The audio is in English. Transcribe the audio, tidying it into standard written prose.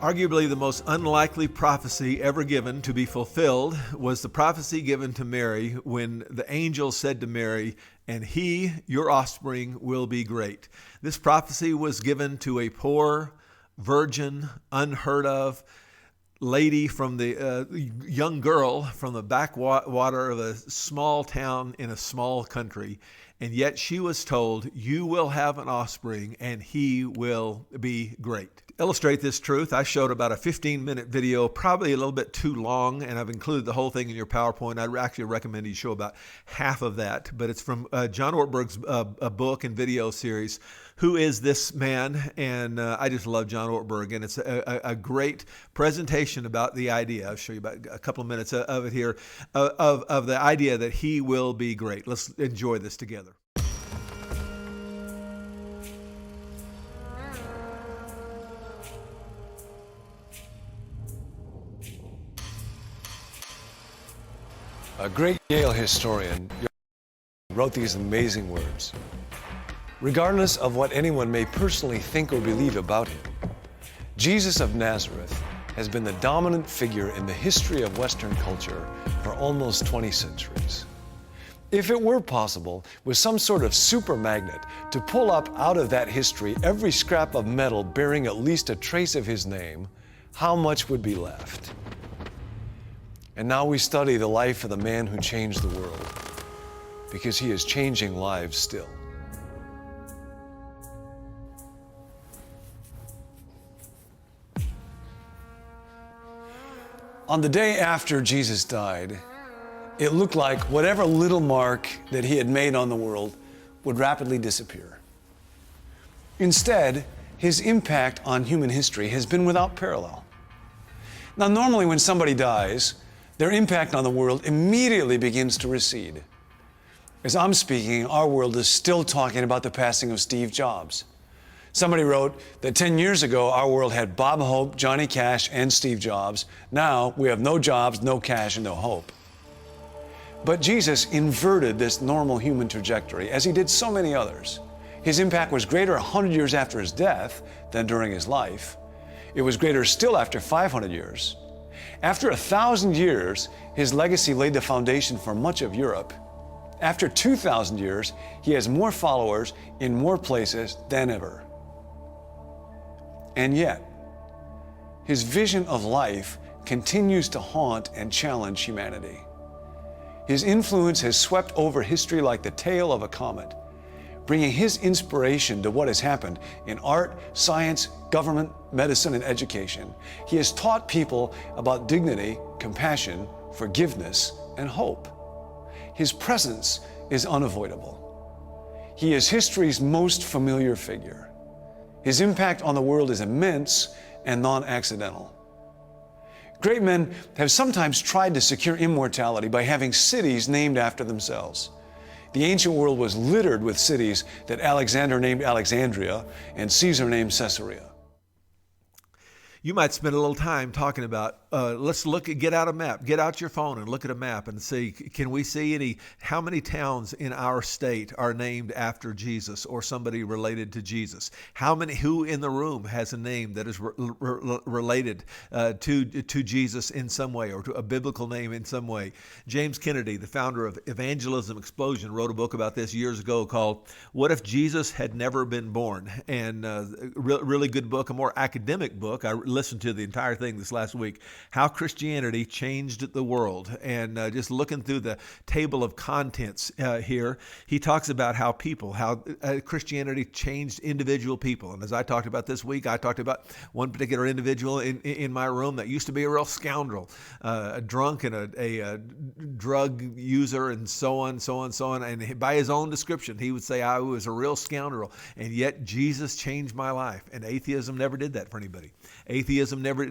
Arguably the most unlikely prophecy ever given to be fulfilled was the prophecy given to Mary when the angel said to Mary, "And he, your offspring, will be great." This prophecy was given to a poor, virgin, unheard of lady from the young girl from the backwater of a small town in a small country. And yet she was told, "You will have an offspring and he will be great." To illustrate this truth, I showed about a 15-minute video, probably a little bit too long, and I've included the whole thing in your PowerPoint. I actually recommend you show about half of that, but it's from John Ortberg's book and video series, Who Is This Man? And I just love John Ortberg, and it's a great presentation about the idea. I'll show you about a couple of minutes of it here, of the idea that he will be great. Let's enjoy this together. A great Yale historian wrote these amazing words. Regardless of what anyone may personally think or believe about him, Jesus of Nazareth has been the dominant figure in the history of Western culture for almost 20 centuries. If it were possible, with some sort of super magnet, to pull up out of that history every scrap of metal bearing at least a trace of his name, how much would be left? And now we study the life of the man who changed the world, because he is changing lives still. On the day after Jesus died, it looked like whatever little mark that he had made on the world would rapidly disappear. Instead, his impact on human history has been without parallel. Now, normally when somebody dies, their impact on the world immediately begins to recede. As I'm speaking, our world is still talking about the passing of Steve Jobs. Somebody wrote that 10 years ago, our world had Bob Hope, Johnny Cash, and Steve Jobs. Now we have no Jobs, no Cash, and no hope. But Jesus inverted this normal human trajectory, as he did so many others. His impact was greater 100 years after his death than during his life. It was greater still after 500 years. After 1,000 years, his legacy laid the foundation for much of Europe. After 2,000 years, he has more followers in more places than ever. And yet, his vision of life continues to haunt and challenge humanity. His influence has swept over history like the tail of a comet, bringing his inspiration to what has happened in art, science, government, medicine, and education. He has taught people about dignity, compassion, forgiveness, and hope. His presence is unavoidable. He is history's most familiar figure. His impact on the world is immense and non-accidental. Great men have sometimes tried to secure immortality by having cities named after themselves. The ancient world was littered with cities that Alexander named Alexandria and Caesar named Caesarea. You might spend a little time talking about, get out a map, get out your phone and look at a map and see, can we see how many towns in our state are named after Jesus or somebody related to Jesus? Who in the room has a name that is related to Jesus in some way, or to a biblical name in some way? James Kennedy, the founder of Evangelism Explosion, wrote a book about this years ago called What If Jesus Had Never Been Born? And really good book, a more academic book. I listened to the entire thing this last week, How Christianity Changed the World. And just looking through the table of contents here, he talks about how Christianity changed individual people. And as I talked about this week, I talked about one particular individual in my room that used to be a real scoundrel, a drunk and a drug user, and so on. And by his own description, he would say, I was a real scoundrel. And yet Jesus changed my life. And atheism never did that for anybody. Atheism never